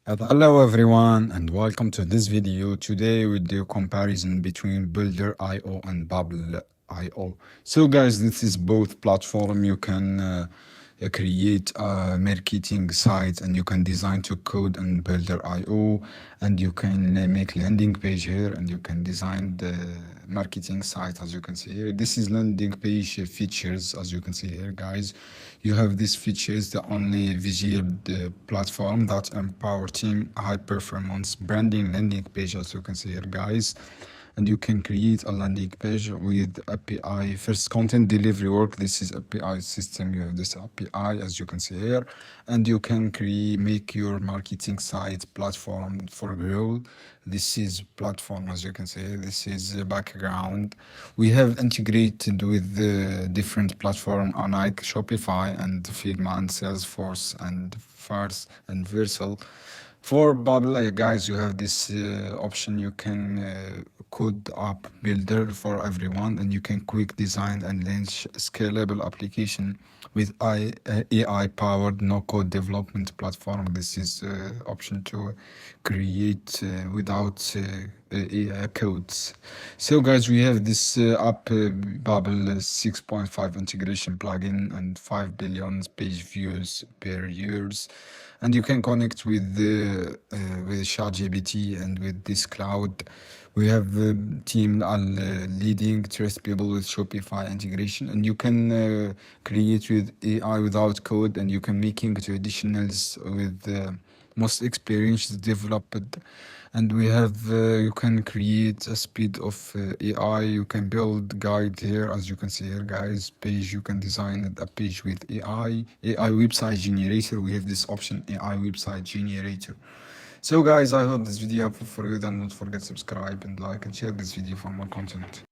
Hello everyone and welcome to this video. Today we do comparison between Builder.io and Bubble.io. So guys, this is both platform. You can create a marketing site and you can design to code and Builder.io, and you can make landing page here and you can design the marketing site as you can see here. This is landing page features as you can see here, guys. You have these features, the only visual platform that empower team high performance branding landing page as you can see here, guys. And you can create a landing page with API first content delivery work. This is API system. You have this API as you can see here, and you can make your marketing site platform for grow. This is platform as you can see. This is the background. We have integrated with the different platform like Shopify and Figma and Salesforce and Fars and Versal. For Bubble, guys, you have this option. You can code app builder for everyone, and you can quick design and launch scalable application with AI powered no code development platform. This is option to create without AI codes. So guys, we have this app Bubble 6.5 integration plugin and 5 billion page views per years, and you can connect with ChatGPT and with this cloud. We have team leading trust people with Shopify integration, and you can create with AI without code, and you can making traditionals with most experienced developed. And we have you can create a speed of AI. You can build guide here as you can see here, guys. Page, you can design a page with AI website generator. We have this option, AI website generator. So guys, I hope this video helpful for you. Don't forget to subscribe and like and share this video for more content.